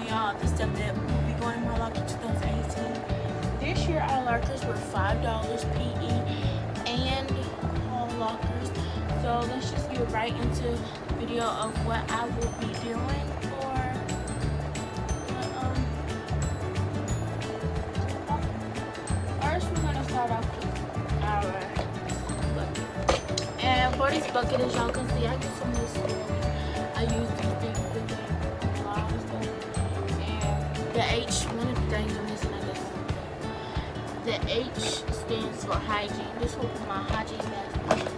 showing y'all the stuff that will be going in my locker 2018. This year our lockers were $5 PE and all lockers. So let's just get right into the video of what I will be doing for first we're gonna start off with our bucket. And for this bucket, as y'all can see, I get some of this spinach. I use these things with the lines and the H, one of the things I'm missing, I guess. The H stands for hygiene. This will be my hygiene basket.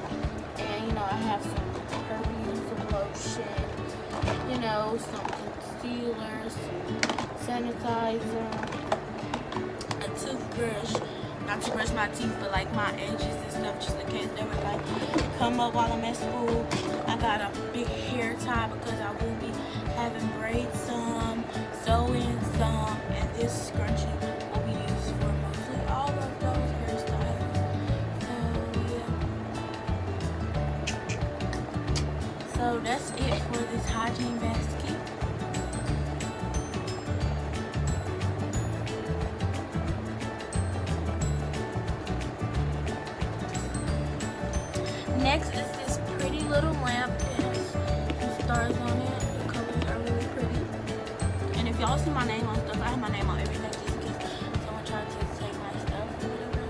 And you know, I have some perfume, some lotion, you know, some concealer, some sanitizer, a toothbrush, not to brush my teeth, but like my edges and stuff, just in case they would like come up while I'm at school. I got a big hair tie because I will be having braids some, sew-in some, and this scrunchie will be used for mostly all of those hairstyles. So yeah. So that's it for this hygiene basket. Next is this pretty little lamp. It has some stars on it. The colors are really pretty. And if y'all see my name on stuff, I have my name on everything just in case someone tries to take my stuff or whatever.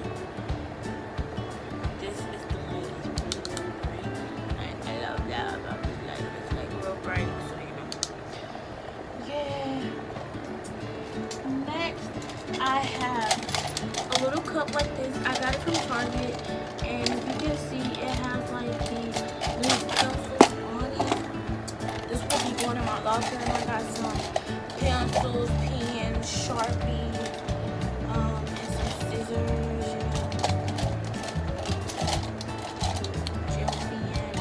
This is the light. It's really, really bright. I love that about this light. It's like real bright, so you know. Yeah. Next, I have a little cup like this. I got it from Target. And if you can see, it has like these little pencils on it. This will be going in my locker. And I got some pencils, pens, Sharpie, and some scissors, you know, gel pen,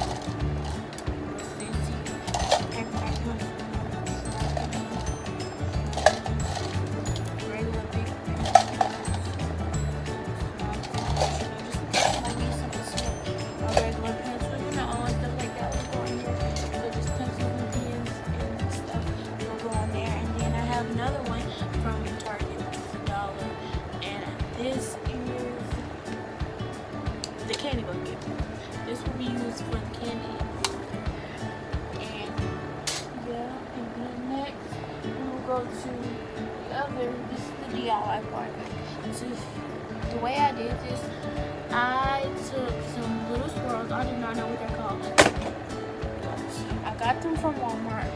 fancy paperback pencil, regular big pencils. Another one from Target, $1, and this is the candy bucket. This will be used for the candy. And yeah, and then next we will go to the other. This is the DIY part. So the way I did this, I took some little swirls. I do not know what they're called. I got them from Walmart,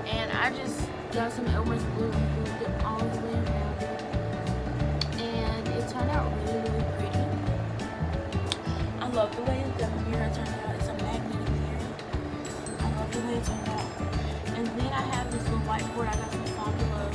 and I just got some Elmer's glue and glued it all the way around, and it turned out really, really pretty. I love the way the mirror turned out. It's a magnetic mirror. I love the way it turned out. And then I have this little whiteboard I got from Five Below.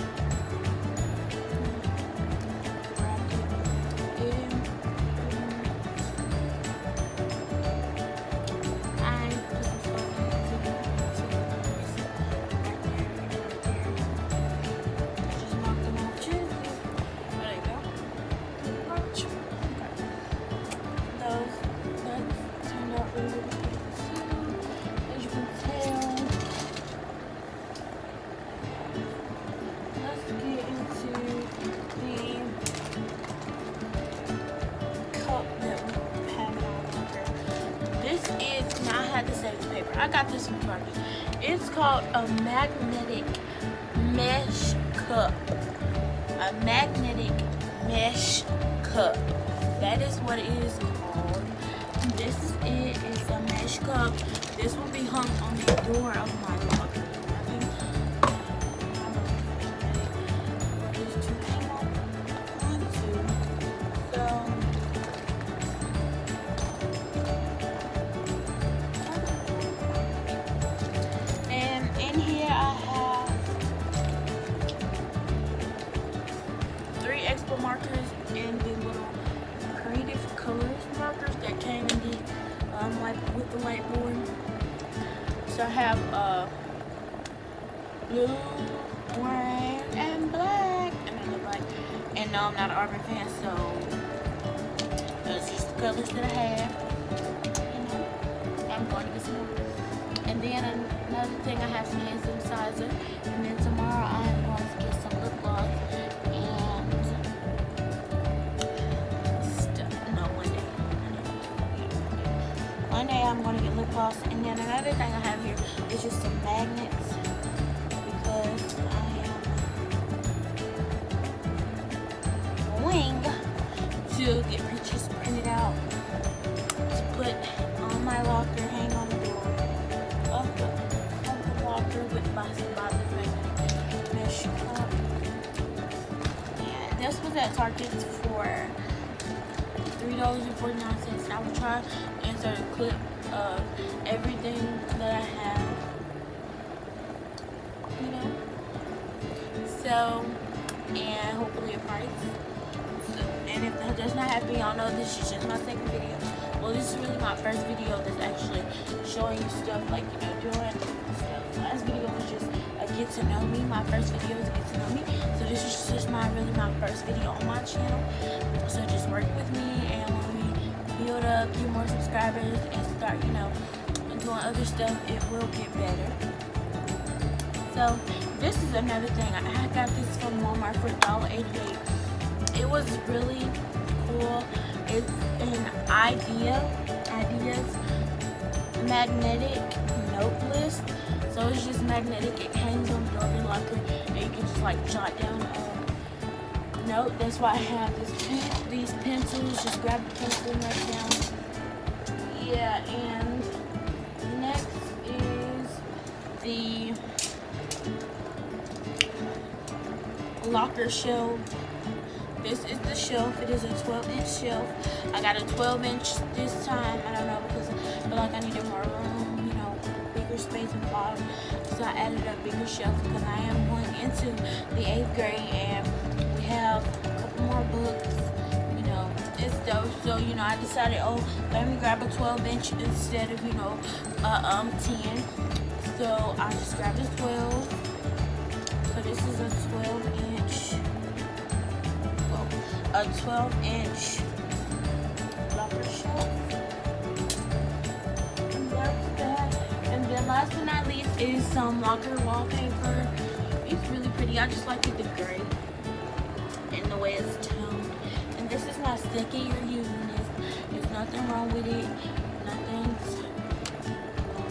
I got this from Target. It's called a magnetic mesh cup. A magnetic mesh cup. That is what it is called. This is it. It's a mesh cup. This will be hung on the door of my locker. Markers and the little creative colors markers that came in the like with the whiteboard. So I have blue, orange, and black, and I look like. And no, I'm not an Auburn fan, so those are just the colors that I have. You know, I'm going to get some more. And then another thing, I have some hand sanitizer. And then tomorrow I am going to get floss. And then another thing I have here is just some magnets because I am going to get pictures printed out to put on my locker, hang on the door of the locker with my Bobby's magnet mesh cup. And this was at Target for $3.49. I will try to insert a clip of everything that I have, you know. So, and hopefully a price. So, and if that does not happen, y'all know this is just my second video. Well, this is really my first video that's actually showing you stuff, like, you know, doing stuff. Last video was just a get to know me. My first video is a get to know me. So this is just really my first video on my channel. So just work with me, and when we build up, get more subscribers, and start, you know, doing other stuff, it will get better. So this is another thing. I got this from Walmart for $1.88. It was really cool. It's an Ideas magnetic note list. So it's just magnetic. It hangs on the door of your locker, and you can just like jot down a note. That's why I have these pencils. Just grab the pencil and write down. Yeah, and next is the locker shelf. This is the shelf. It is a 12-inch shelf. I got a 12-inch this time. I don't know, because I feel like I needed more room, you know, bigger space in the bottom. So I added a bigger shelf because I am going into the 8th grade, and we have a couple more books, you know, and stuff. So, you know, I decided, oh, let me grab a 12-inch instead of, you know, 10. So I just grabbed a 12. So this is a 12-inch. A 12-inch locker shelf. And that's that. And then last but not least is some locker wallpaper. It's really pretty. I just like it the gray and the way it's toned. And this is my second year using this. There's nothing wrong with it. Nothing's wrong.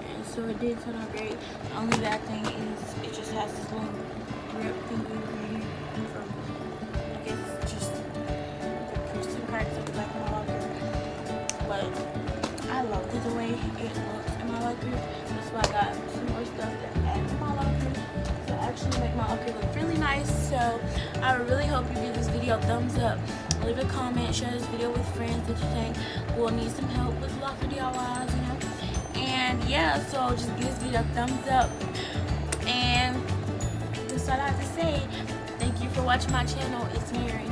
And so it did turn out great. The only bad thing is it just has this little grip thing right here from, it's just the piercing cracks at the back of my locker. But I love the way it looks in my locker. That's why I got some more stuff to add to my locker to actually make my locker look really nice. So I really hope you give this video a thumbs up. Leave a comment, share this video with friends that you think will need some help with locker DIYs, you know. And yeah, so just give this video a thumbs up. And that's all I have to say. Thank you for watching my channel. It's Mary.